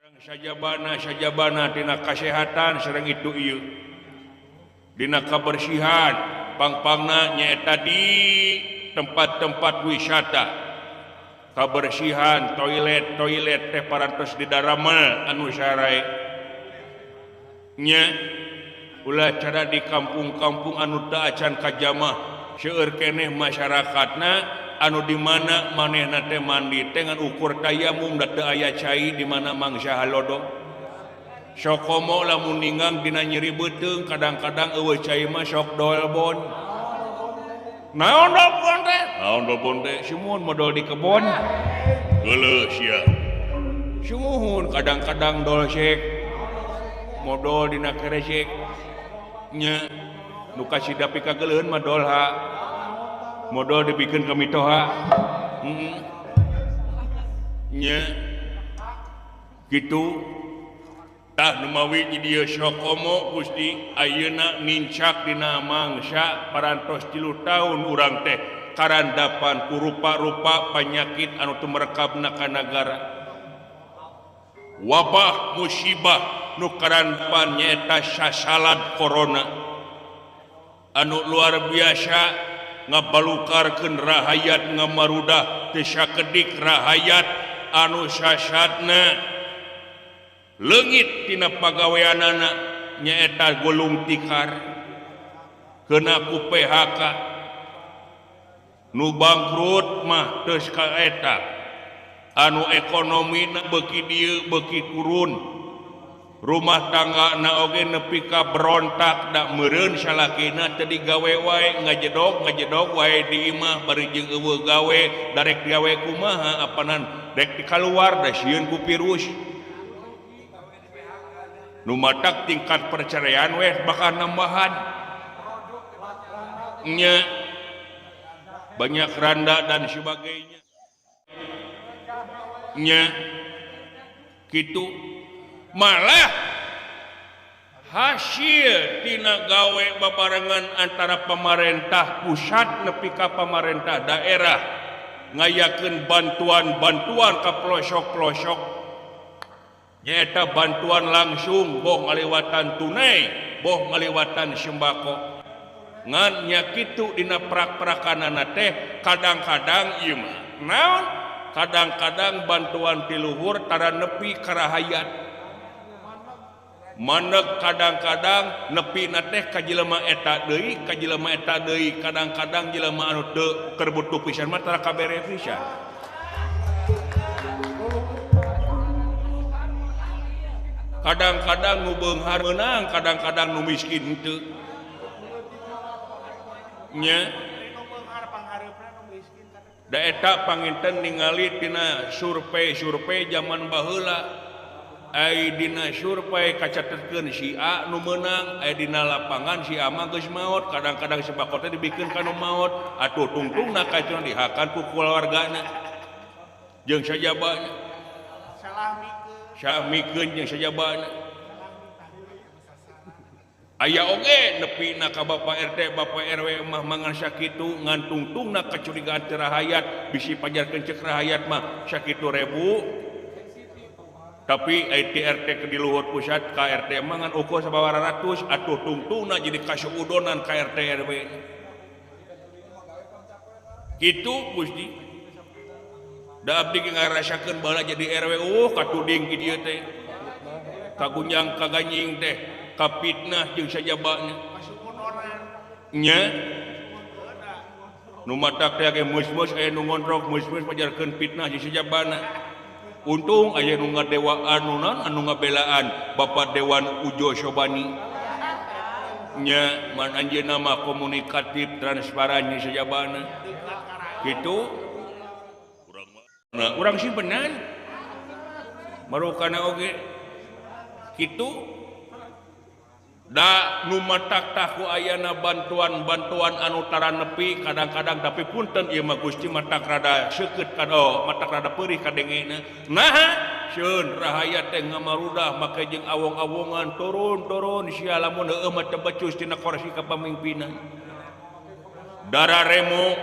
sajabana dina kesehatan serang itu ieu dina kebersihan pangpangna nyaeta di tempat-tempat wisata kebersihan toilet teh parantos di darama anu saray nya ulah cara di kampung-kampung anu teu acan kajamah seueur keneh masyarakatna anu di mana manehna teh mandi teh ngan ukur tayamum da teu aya cai di mana mangsa halodo sok komo lamun ninggang dina nyeri beuteung kadang-kadang eueuh cai mah sok dolbon naon dolbon teh sumuhun modal di kebon geuleuh sia sumuhun kadang-kadang dolsek modal dina keresek nya nu kasida pikageuleuheun mah dolha modal dibikin kami toha nya gitu tah numawi dia syokomo Gusti ayeuna nincak dina mangsa parantos 3 tahun urang teh karandapan ku rupa-rupa penyakit anu teu merekabna ka nagara wabah musibah nu karandapan nyaeta sasalad corona anu luar biasa ngabalukarkeun rahayat ngamarudah teu sakedik rahayat anu sasatna leungit tina pagaweanana nyaeta gulung tikar keuna ku PHK nu bangkrut mah teu kaeta anu ekonomina beuki dieu beuki turun rumah tangga na oge nepi ka berontak da meureun salakina teu digawe wae ngajedog wae di imah bari jeung eueuh gawe darek gawe kumaha apanan rek dikaluar da sieun ku virus nu matak tingkat perceraian we bakal nambahan nya banyak randa dan sebagainya nya kitu malah hasil tina gawe babarengan antara pemerintah pusat nepi ka pemerintah daerah ngayakeun bantuan ka pelosok-pelosok nyaeta bantuan langsung boh ngalewatan tunai boh ngalewatan sembako ngan nya kitu dina prak-prakanana teh kadang-kadang ieu mah naon kadang-kadang bantuan ti luhur tara nepi ka rahayat maneg kadang-kadang nepi na teh ka jelema eta deui kadang-kadang jelema anu teu keur butuh pisan mah tara kabere pisan kadang-kadang nu beunghar meunang kadang-kadang nu miskin henteu nya da eta panginten ningali tina survei zaman baheula ai dina survei kacatetkeun si A nu meunang ai dina lapangan si A mah geus maot kadang-kadang sembako teh dibikeun ka nu maot atuh tungtungna kaituna dihakan ku keluargana jeung sajabana salah mikeun jeung sajabana aya oge nepi na ka Bapak RT Bapak RW mah mangan sakitu ngan tungtungna kacurigaan teu rahayat bisi pajarkeun ceuk rahayat mah sakitu ribu tapi RT ke di luhur pusat KRT mangan ukur sababaraha ratus atuh tungtungna jadi kasuudonan KRT RW kitu Gusti da abdi ngarasakeun baheula jadi RW katuding ki dieu teh kagunjang kaganying teh kapitnah jeung sajabana nya nu matak teh ge mus-mus aya nu ngontrok mus-mus pajarkeun fitnah jeung sajabana untung aya nu ngadewaan anu ngabelaan Bapak Dewan Ujo Sobani nya man anjeunna mah komunikatif transparan nya sajabana kitu urang simpenan marukana oge kitu da nu matak tahu ayana bantuan anu tara nepi kadang-kadang tapi punten ieu mah Gusti matak rada seukeut kado matak rada peurih kadengena naha sieun rahayat teh ngamarudah make jeung awong-awongan turun sia lamun heueuh mah teu becus tina kursi kapamimpinan dara remo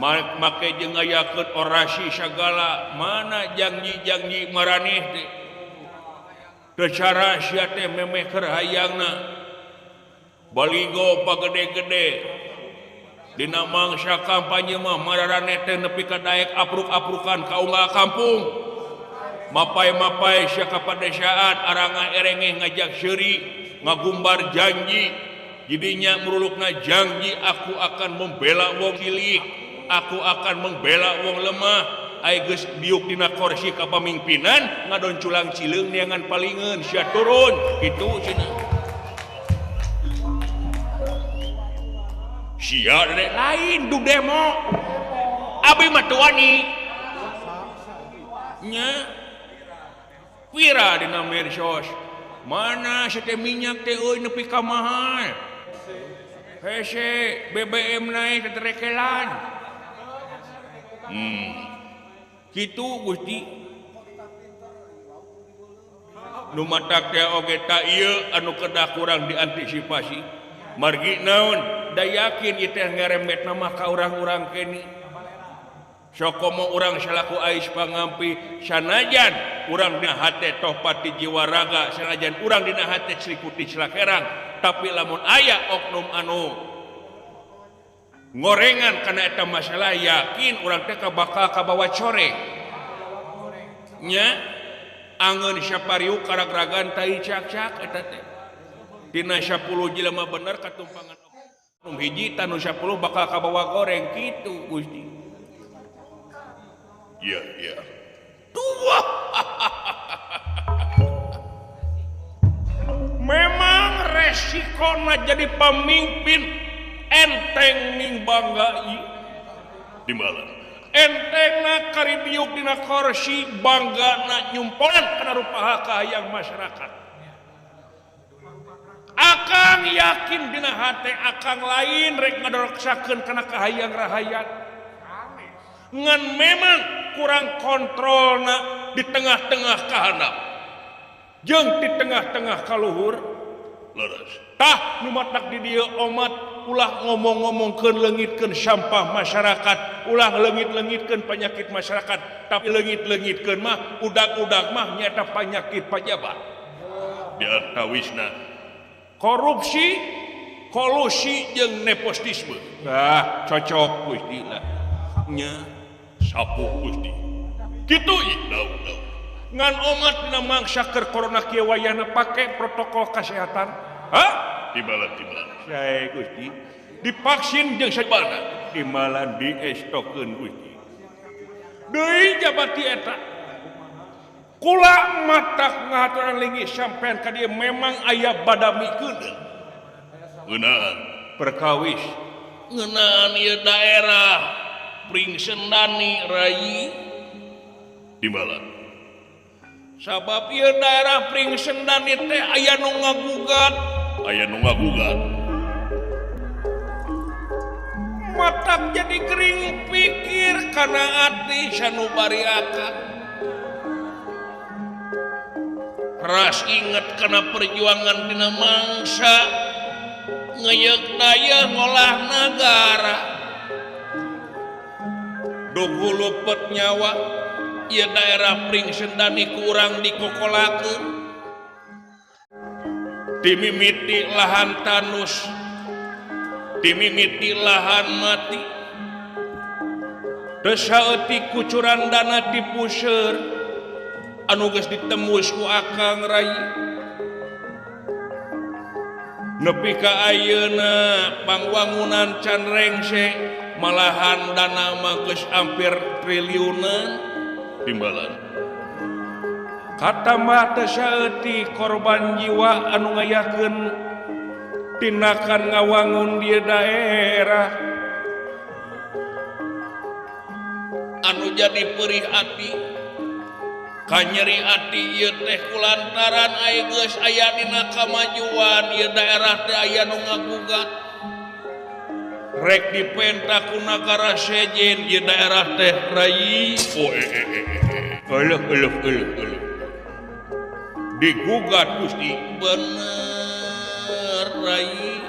make jeung ngayakeun orasi sagala mana janji-janji maraneh teh teu cara sia teh memeh keur hayangna baligo pagede-gede dina mangsa kampanye mah maraneh teh nepi ka daek apruk-aprukan ka unggal kampung mapai-mapai sia kapadesaan aranga erengeh ngajak seuri ngagumbar janji jadinya murulukna janji aku akan membela wong cilik aku akan membela wong lemah ai geus diuk dina kursi kapamimpinan ngadon culang cileung neangan palingeun sia turun kitu cenah sia lain du demo abi mah teu wani nya pira dina medsos mana teh minyak teh euy nepi ka mahal hese BBM naik teterekelan kitu Gusti nu matak teh oge ta ieu anu kedah kurang diantisipasi margi naon da yakin ieu teh ngaremetna mah ka urang-urang kene sok komo urang salaku ais pangampi sanajan urang dina hate toh pati jiwa raga sanajan urang dina hate slikuti slakerang tapi lamun aya oknum anu ngorengan kana eta masalah yakin urang teh bakal kabawa core nya angeun sapariuk karagragan tai cak-cak eta teh dina 10 jelema bener katumpangan oknum hiji tanu 10 bakal kabawa goreng kitu Gusti iya tua memang resikonya jadi pemimpin enteng ning bangga di mana entengna karibiuk dina kursi banggana nyumponan kana rupaha kahayang masyarakat akang yakin dina hate akang lain rek ngadoroksakeun kana kahayang rahayat ngan memang kurang kontrolna di tengah-tengah kahandap jeung di tengah-tengah kaluhur leres tah nu matak di dieu omat ulah ngomong-ngomongkeun leungitkeun sampah masyarakat ulah leungit-leungitkeun penyakit masyarakat tapi leungit-leungitkeun mah udag-udag mah nyaeta penyakit pejabat diantawisna korupsi kolusi jeung nepotisme cocok Gusti lah nya sapu Gusti kitu daun ngan omat dina mangsa keur corona kieu wayahna pake protokol kesehatan tibalan sae Gusti divaksin jeung sabana timalan diestokeun Gusti deui jabati eta kula matak ngaturan linggih sampean ka dieu memang aya badamikeun ngeunaan perkawis ngeunaan ieu daerah Pring Sendani Rai dimana sabab ieu daerah Pring Sendani teh aya nu ngagugat matak jadi gering pikir kana ati sanubari akad ras inget kana perjuangan dina mangsa ngeyeuk daya ngolah negara dugu lupet nyawa ieu daerah Pring Sendani kurang dikokolakeun dimimiti lahan tanus dimimiti lahan mati teu saeutik kucuran dana dipuseur anu geus ditembus ku akang rai nepi ka ayeuna pangwangunan can rengse malahan dana mah geus hampir triliunan timbalan kata mah teu saeutik korban jiwa anu ngayakeun tindakan ngawangun di daerah anu jadi perih hati kanyeri hati ieu teh kulantaran aya geus aya dina kamajuan ieu daerah teh aya nu ngagugat rek dipenta ku nagara sejen ieu daerah teh rai digugat Gusti bener rai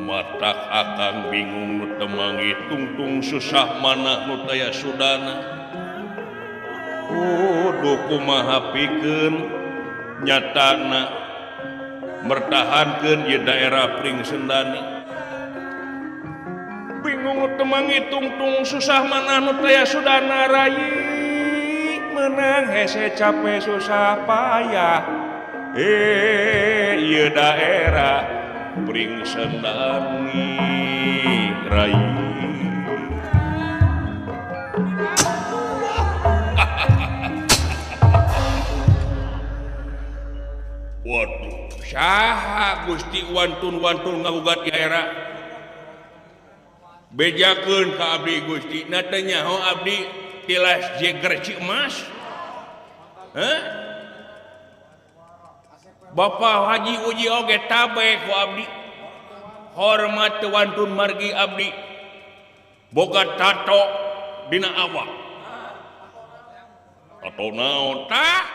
matak akang bingung nu temangi tungtung susah mana nu daya sudana kumaha pikeun nyatana mertahankeun ieu daerah Pring Sendani bingung nu temangi tungtung susah mana nu daya sudana rayi menang hese capek susah payah ieu daerah Pring Sendani rayi waduh saha Gusti wantun-wantun ngagugat daerah bejakeun ka abdi Gusti natanya ho abdi tilas jeger Cikmas Bapak Haji Uji oge tabe ku abdi hormat wantun margi abdi boga tato dina awak tato naon tah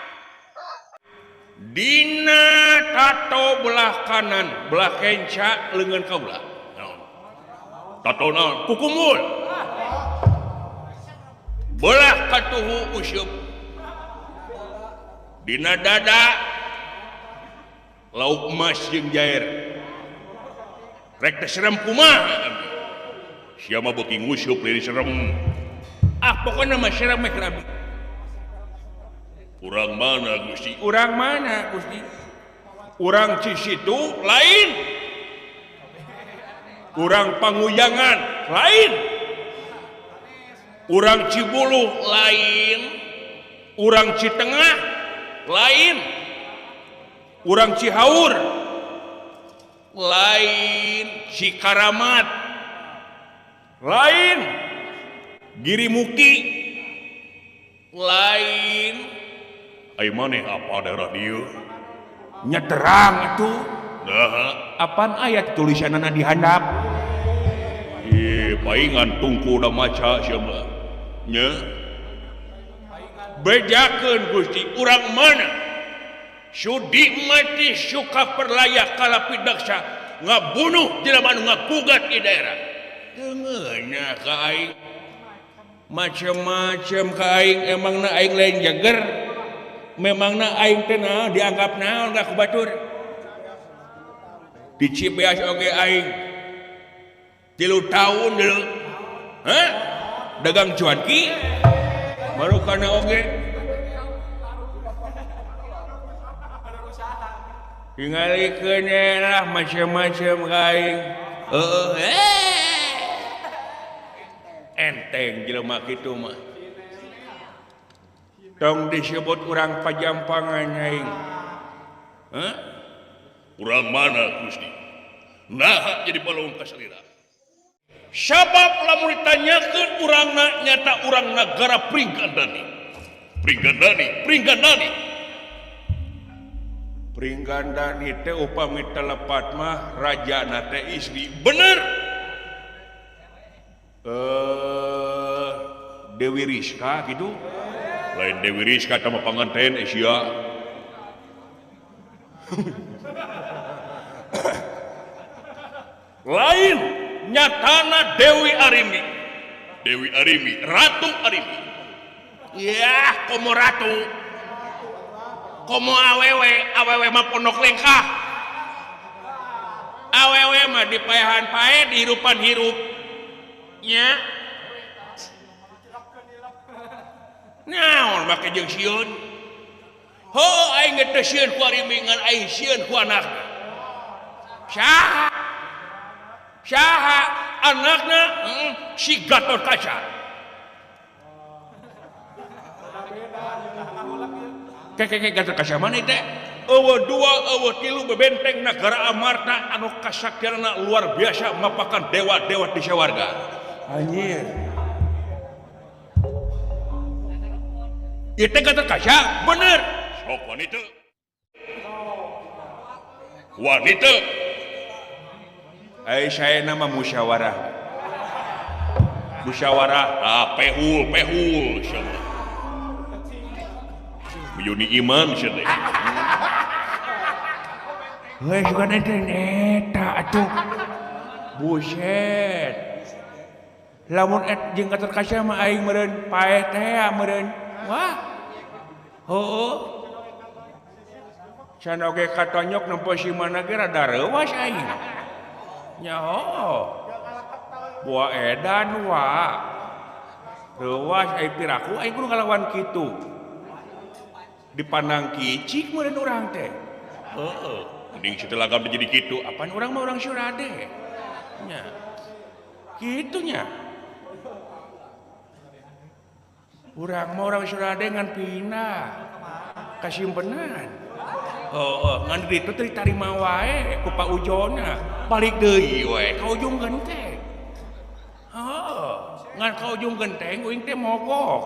dina tato belah kanan belah kenca leungeun kaula tato naon kukumul belah katuhu usyup dina dada lauk emas jeung jair rek teh serem kumaha sia mah beuki ngusyup leuwih serem pokona mah serem mah kerabi urang mana Gusti urang mana Gusti urang Cisitu lain urang Panguyangan lain urang Cibuluh lain urang Citengah lain urang Cihaur lain Cikaramat lain Girimuki lain ai maneh apa daerah dieu nyeterang itu apaan ayat tulisanana di handap paingan tungku da maca sia mah nya bejakeun Gusti urang mana Sudi mati suka perlayak kalapi daksa ngabunuh jelema anu ngagugat di daerah teungeunna ka aing macem-macem ka aing emangna aing lain jager memangna aing teh naon dianggap naon ka batur di Cibeas oge aing 3 tahun deuleu dagang cuanki baru kana oge tingalikeun lah macam-macam kain enteng jelema kitu mah tong disebut urang pajampangan aing urang mana Gusti nah jadi balung kasalira sabab lamun ditanyakeun urangna nyata urang nagara Pringgandani Pringgandani teh upami telepat mah rajana teh istri bener Dewi Rizka gitu lain Dewi Rizka sama pengantin Asia lain nyatana Dewi Arimi Ratu Arimi ya komo ratu komo awewe mah pondok lengkah awewe mah dipayahan pae dihirupan hirup nya naon make jeung sieun ho aing teh sieun ku Arimi ngan aing sieun ku anakna saha anakna si Gatot Kaca Kakek Gatot Kaca mana teh? Eueuh 2, eueuh 3 bebenteng negara Amarta anu kasaktianana luar biasa mapakan dewa-dewa di sawarga. Anjir. Ieu teh Gatot Kaca bener. Sok wanita. Saya nama musyawarah. Pehul insyaallah. Yuni Iman syadeh. Heuh sugan eta atuh. buset lamun jeung terkasih mah aing meureun paeh teh meureun wah heueuh can oge katonyok nempo si mana ge rada reuwas aing nya buah edan wa reuwas ai piraku aing kudu ngalawan kitu dipandang kicik meureun urang teh heeh mending setelah gam jadi kitu apaan urang mah urang surade nya kitunya urang mah urang surade ngan pindah kasimpenan ngan ditu teh ditarima wae ku Pak Ujona balik deui we ka ujung genteng ngan ka ujung genteng uing teh mogok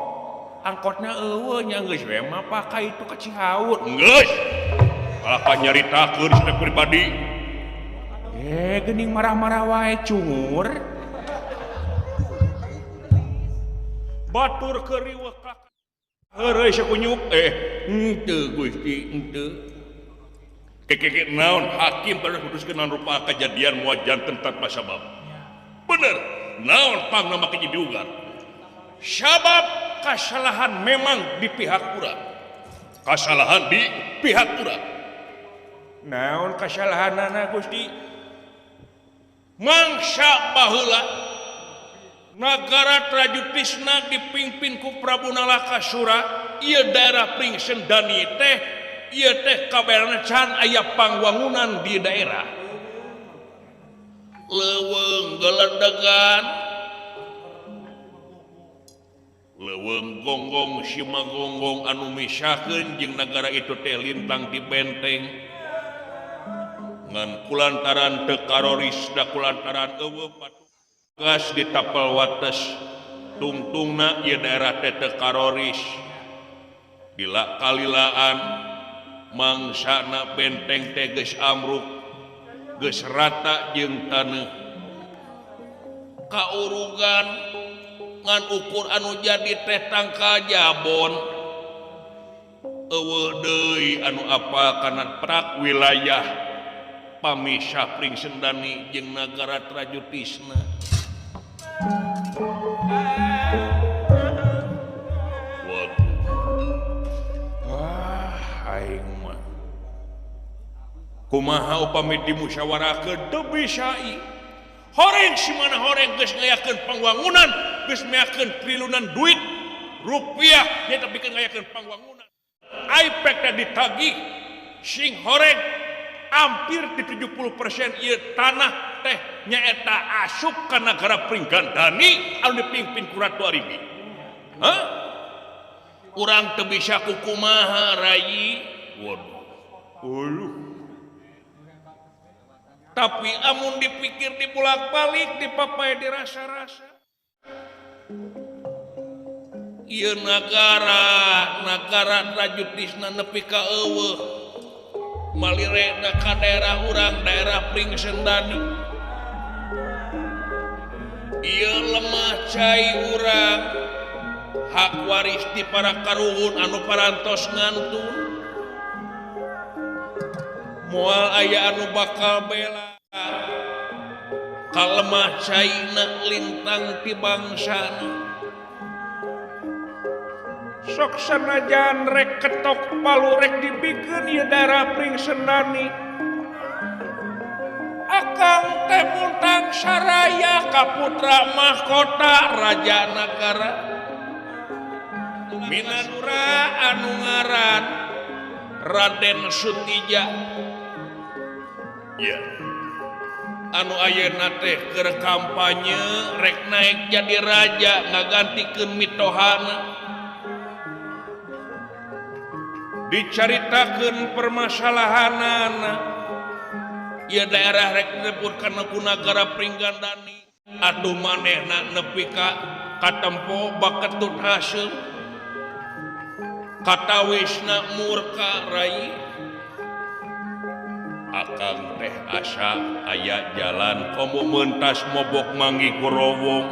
angkotna eueuh nya geus we mah pakai itu ka Cihaur geus kalah panyaritakeun sana pribadi geuning marah-marah wae cungur batur keriweuh ka heureuy sakunyuk henteu Gusti henteu keke naon hakim pada putuskeun naon rupa kejadian muajan tanpa sabab bener naon pangna make diugar sabab kesalahan memang di pihak urang kesalahan di pihak urang naon kesalahanana Gusti mangsa baheula nagara Trajutisna dipimpin ku Prabu Nalakasura ieu daerah Pring Sendani teh ieu teh kabarana can aya pangwangunan di daerah leuweung geledegan leuweung gonggong simagonggong anu misakeun jeung nagara itu teh lintang di benteng ngan kulantaran teu karoris da kulantaran eueuh gas di tapal wates tungtungna ieu daerah teh teu karoris bila kalilaan mangsana benteng teh geus amruk geus rata jeung taneuh kaurugan ngan ukur anu jadi teh tangka jabon eueuh deui anu apa kana prak wilayah pamisah Pring Sendani jeung nagara Trajutisna aing mah kumaha upami dimusyawarakeun teu bisa horeng si mana horeng geus ngayakeun pangwangunan geus meakeun triliunan duit rupiah nya tapi ngayakeun pangwangunan aipek teh ditagih sing horeng hampir di 70% ieu tanah teh nyaeta asup ka nagara Pring Gandani anu dipimpin ku Ratu Arimi urang teu bisa kukumaha rai waduh tapi amun dipikir dibulak-balik dipapae dirasa-rasa ieu nagara Trajutisna nepi ka eueuh malirena ka daerah urang daerah Pring Sendani ieu lemah cai urang hak waris di para karuhun anu parantos ngantun moal aya anu bakal bela kalemah caina lintang ti bangsana sok sanajan rek ketok palu rek dibikeun ieu daerah Pring Sendani akang teh muntang saraya ka putra mahkota raja nagara Minanura anu ngaran Raden Sutija ya anu ayeuna teh keur kampanye rek naik jadi raja ngagantikeun mitohana dicaritakeun permasalahanana ieu daerah rek disebut kana ku nagara Pring Gandani atuh manehna nepi ka katempo baketut haseum katawisna murka rai akang teh asa aya jalan komo mentas mobok manggi kurowong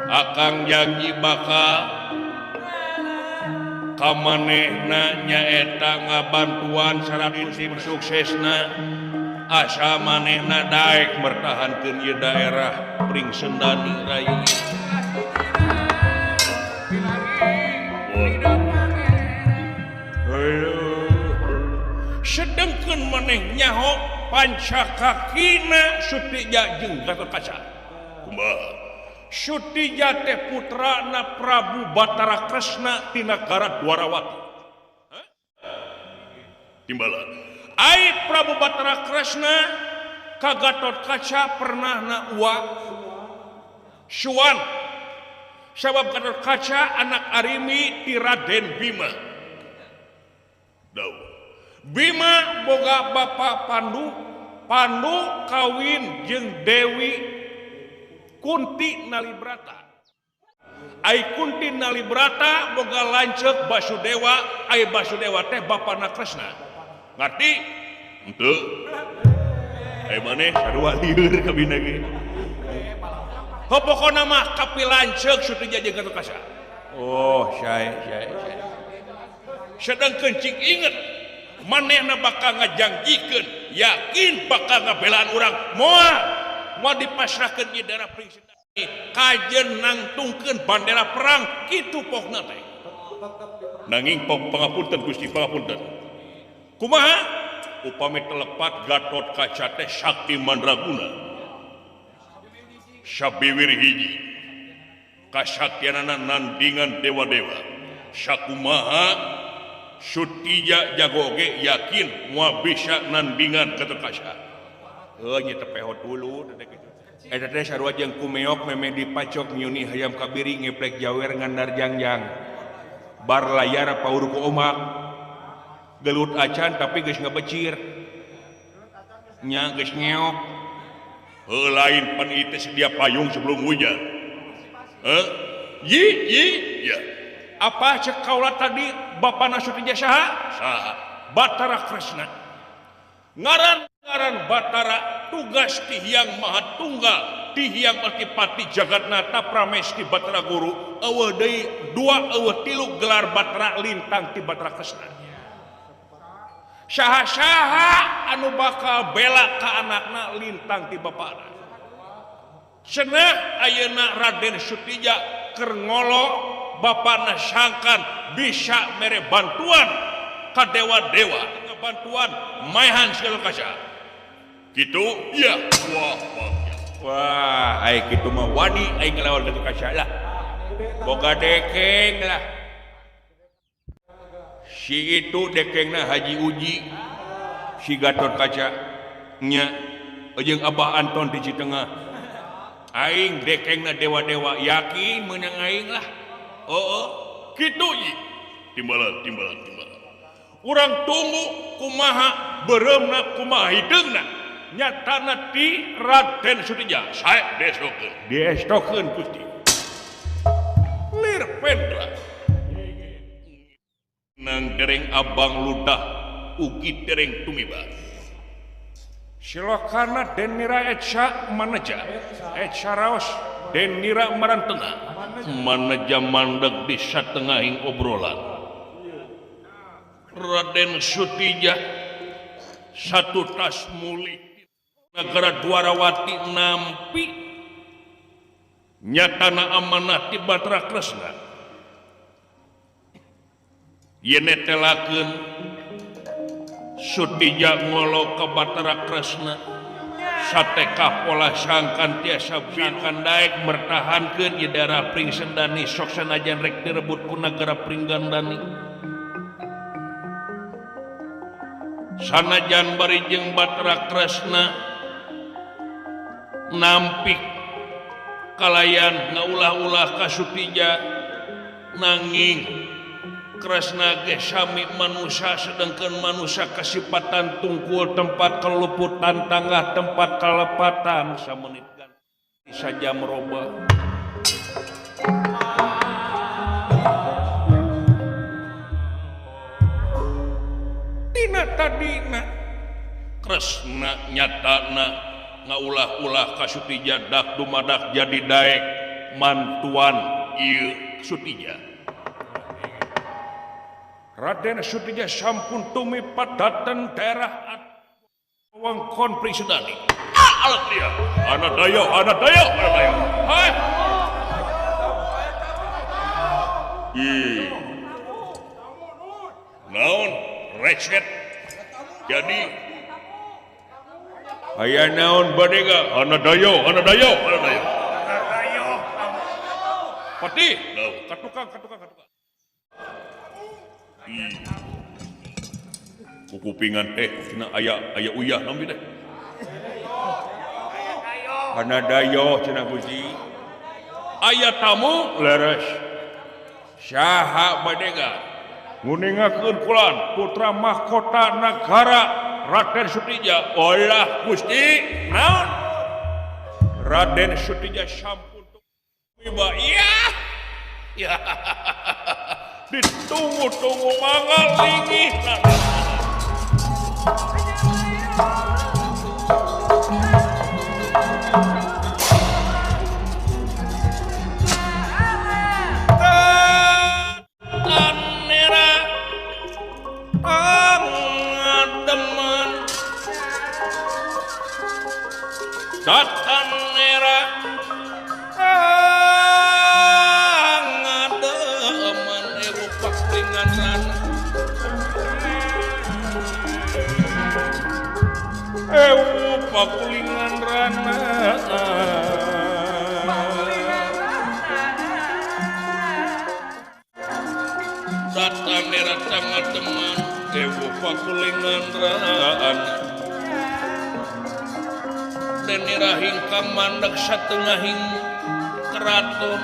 akang janji bakal kamanehna nyaeta ngabantuan syarat tim suksesna asa manehna daek mertahankeun ieu daerah pring Sendani Rayu. Sedengkeun maneh nyaho pancakakina Sutija jeung Gatotkaca. Kumaha? Sutija teh putrana Prabu Batara Kresna ti nagara Dwarawati. Timbalan. Ai Prabu Batara Kresna ka Gatotkaca pernahna uang suan. Sabab Gatotkaca anak arimi ti Raden Bima. Daun. Bima boga bapa Pandu. Pandu kawin jeung Dewi Kunti Nalibrata. Ai Kunti Nalibrata boga lanceuk Basudewa. Ai Basudewa teh bapana Kresna. Ngerti? Henteu. Ai maneh sarua lieur ka bina ge. Pokona mah kapilanceuk Sutija jeung Gatotkaca. Oh, syai. Sedangkeun cing inget manehna bakal ngajangjikeun yakin bakal ngabelaan urang moal dipasrahkeun ieu daerah pring Sendani kajeun nangtungkeun bandera perang kitu pokna teh. Nanging pangapunten Gusti pangapunten. Kumaha? Upami telepat Gatotkaca teh sakti mandraguna. Sabiwir hiji kasaktianana nandingan dewa-dewa. Sakumaha Sutija jagoge yakin moal bisa nandingan Gatotkaca. Nya teh peho dulu eta teh sarua jeung kumeok meme dipacok nyuni hayam kabiri ngeplek jawer ngandar jangjang. Bar layar paur ku omak. Gelut acan tapi geus ngabecir. Nya geus ngeok. Lain pan itu sedia payung sebelum hujan. Ya. Apa cek kaula tadi bapana Sutija saha? Saha? Batara Kresna. Ngaran Batara tugas ti Hyang Mahatunggal, ti Hyang Adipati Jagatnata Pramesti Batara Guru. Eueuh deui 3 gelar Batara lintang ti Batara Kresna. Saha-saha anu bakal bela ka anakna lintang ti bapana. Cenah ayeuna Raden Sutija keur ngolo bapana sangkan bisa mere bantuan ka dewa-dewa, bantuan maehan Gatotkaca. Kitu ya. Wah, ai kitu mah wani ai ngelawan Gatotkaca lah. Boga dekeng lah. Si itu dekengna Haji Uji, si Gatotkaca nya jeung Abah Anton di Citengah. Aing dekengna dewa-dewa yakin meunang aing lah. Kitu ieu. Timbalan. Urang tunggu kumaha bereumna kumaha hideungna. Nyatana ti Raden Sutija sae diestokeun Gusti. Lir pendra. Nang dereng abang ludah ugi dereng tumiba. Silokana Denira Eca Maneja Eca raos Denira Marantengah Maneja mandeg di satengahing obrolan. Raden Sutija satu tas muli negara Dwarawati nampi nyatana amanah ti Batara Kresna. Yen netelakeun Sutija ngolo ka Batara Kresna satekah pola sangkan tiasa sangkan daek mertahankeun ieu daerah pring Sendani sok sanajan rek direbut ku nagara pring Gandani. Sanajan bari jeung Batara Kresna nampik kalayan ngaulah-ulah ka Sutija nanging Kresna ge sami manusia sedangkan manusia kasipatan tungkul tempat keluputan tangah tempat kalepatan samenit ganti saja merubah. Tina tadina Kresna nyatana ngaulah-ulah ka Sutija dak dumadak jadi daek mantuan ieu Sutija. Raden Sutija sampun tumipat datang daerah wangkon Prisudani. Alat dia. Anak dayo. Hai. Naon recet. Jadi aya naon badega? Anak dayo. Pati, katukang. Kupingan cina aya uyah naon teh. Anak dayo cina Gusti. Aya tamu leres. Syaha badega. Nguningakeun kulan putra mahkota negara Raden Sutija. Olah Gusti naon? Raden Sutija sampun wiba. Ya. Ditunggu-tunggu mangga linggih. Datan merah ngademan ewu paklingan rana datan merah ngademan ewu paklingan rana dan rahing kamandak satengahing keraton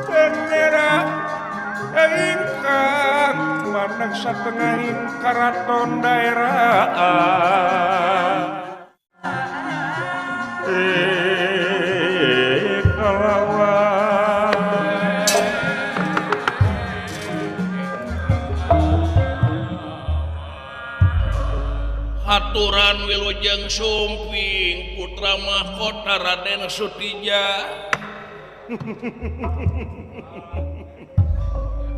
dan rahing kamandak satengahing keraton daerah aturan Wilujeng Sumping putra mahkota Raden Sutija.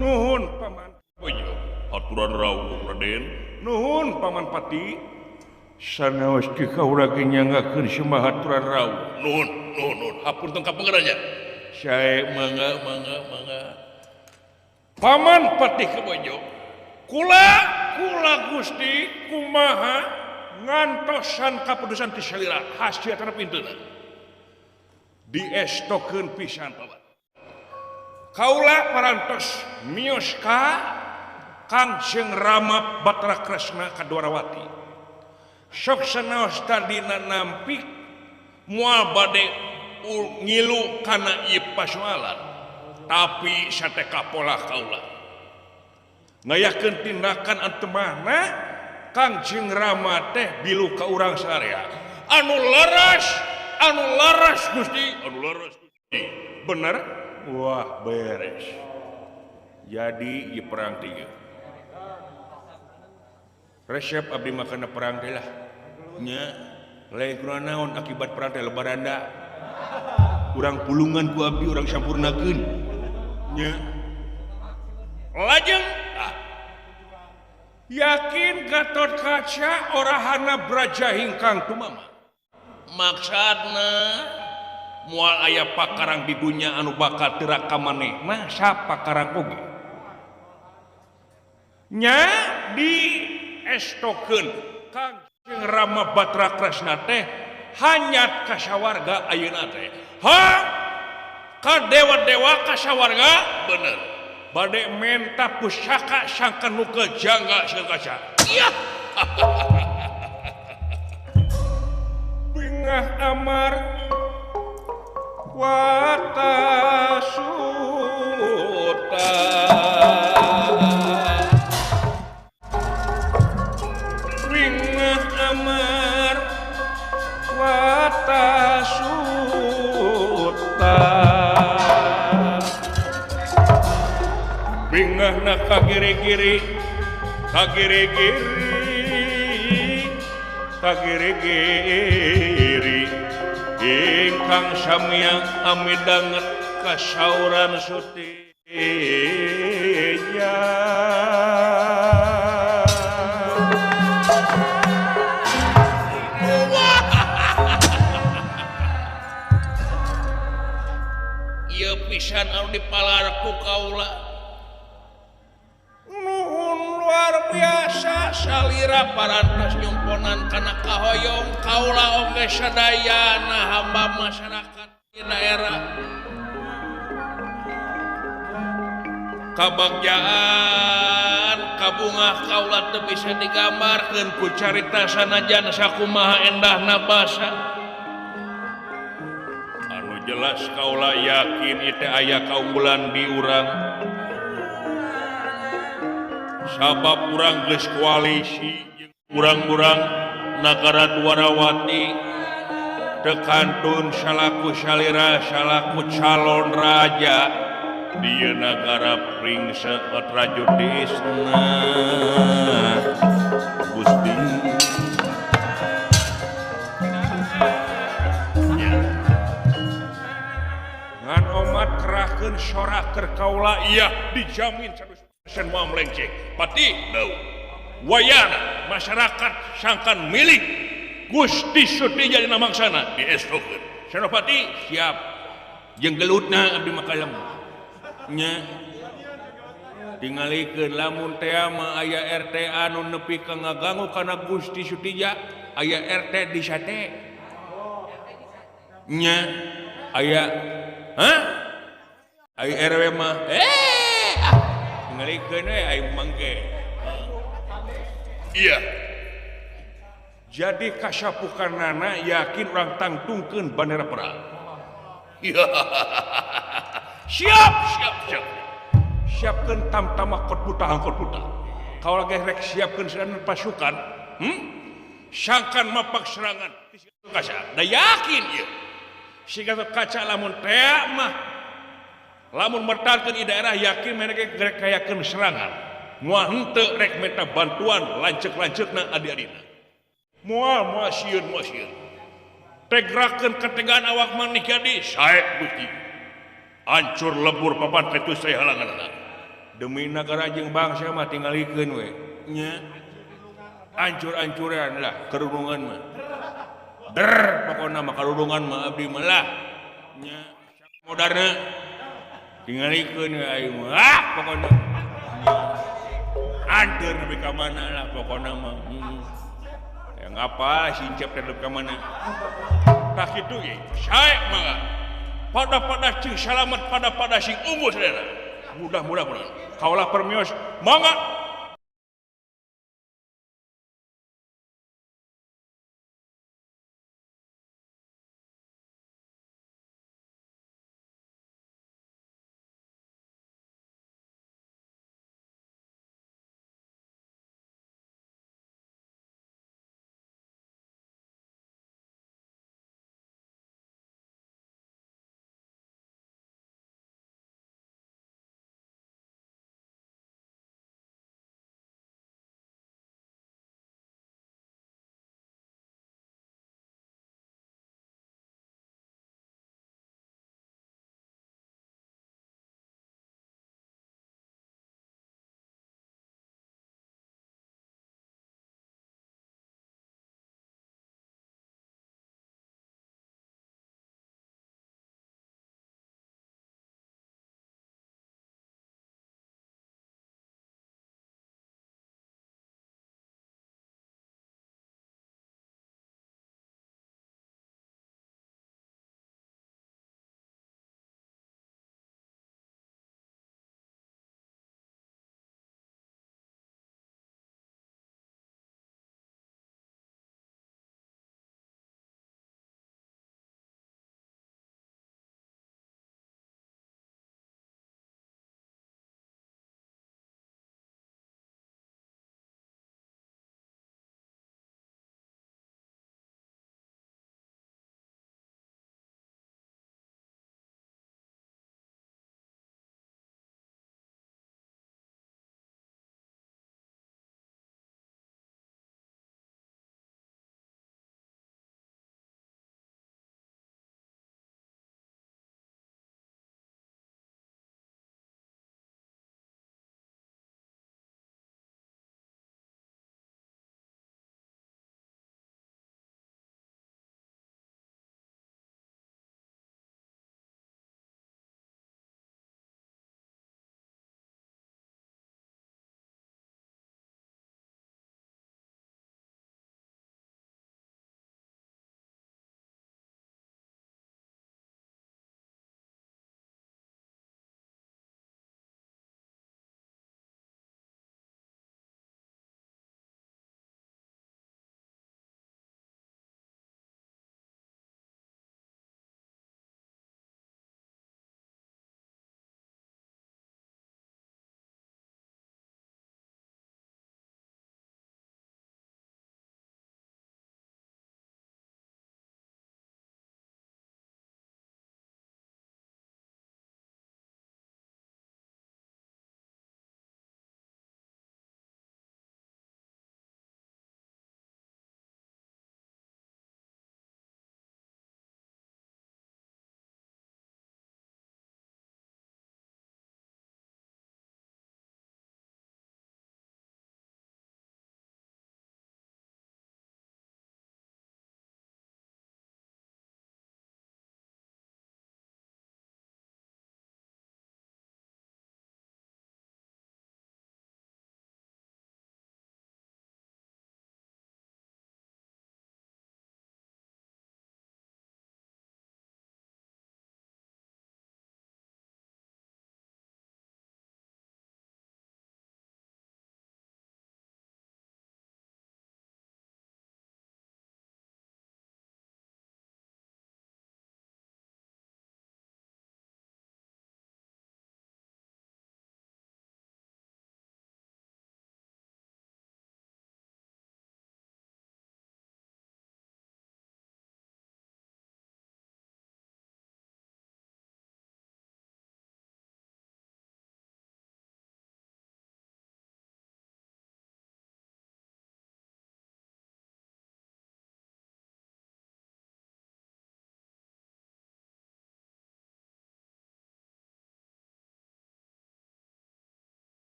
Nuhun paman boyo aturan rawuh Raden. Nuhun paman pati sanaos ti kaula ge nyanggakeun simah aturan rawuh. Nuhun hapunten ka pangerannya. Sae mangga paman pati kebojo. Kula Gusti kumaha ngantosan kaputusan ti salira hasiatna pinteuna diestokeun pisan paman. Kaula parantos miyos ka Kangjeng Rama Batra Kresna Kadwarawati. Sok sanaos tadina nampi moal bade ngilu kana ieu pasoalan tapi sateka pola kaula ngayakeun tindakan anu mana Kangjeng Rama teh bilu ka urang sadaya anu laras Gusti bener wah beres jadi ieu perang tiga resep abdi makana perang teh lah nya lain kurang naon akibat perang teh lebaranda urang pulungan ku abdi urang sampurnakeun nya lajeng yakin Gatot Kaca orahana braja hingkang tumama maksudna moal aya pakarang di dunia anu bakal teu ka manehna sapakarang oge nya di estokeun Kangjeng Rama Batra Kresna teh hanyat ka sawarga ayeuna teh ka dewa-dewa ka sawarga bener bade menta pusaka sangka nu kejangga Sieun Kaca. Iya. Bingah amar watasuta bingah amar watasuta bingahna kagiri-giri ingkang samiang amidanget kasauran Sutija pisan anu dipalarku kaula nuhun luar biasa salira parantos nyumponan kana kahoyong kaula oge sadayana hamba masyarakat di daerah kabagjaan kabungah kaula teu bisa digambarkeun ku carita sanajan sakumaha endahna basa anu jelas kaula yakin ieu teh aya kaunggulan di urang sabab urang geus koalisi jeung urang-urang nagara Dwarawati teu kantun salaku salira salaku calon raja di negara Pringse Trajudisna Gusti ngan omat kerahkeun soraker kaula iya dijamin 100% moal melenceng pati deu wayana masyarakat sangkan milik Gusti Sutija dina mangsana diestokeun Senopati siap jeung gelutna abdi makayam nya tingalikeun lamun teh mah aya RT anu nepi ka ngaganggu kana Gusti Sutija aya RT di sate nya aya aya RW mah tingalikeun we aya mangke iya jadi kasapukanana yakin urang tangtungkeun bandera perang siap siapkan tam-tam angkot puta kalau lagi rek siapkan serangan pasukan sangkan mapak serangan kaca da yakin ya si Gatot Kaca lamun teh mah lamun mertalkeun di daerah yakin mereka rek kayakeun serangan moal henteu rek minta bantuan lancek-lancekna adi-adina moal sieun tegrakeun ketegangan awak manik jadi sae Gusti hancur lebur papan ketus saya halangan demi negara jeung bangsa mah tingalikeun we nya hancur-hancuran lah kerudungan mah pokona mah kerudungan mah abdi mah lah nya modalna tingalikeun we aing mah pokona hancur nepi ka mana lah pokona mah yang apa sincep teh ka mana tah kitu ye sae mah pada sing selamat pada sing unggul saudara mudah-mudahan kaulah permios mangga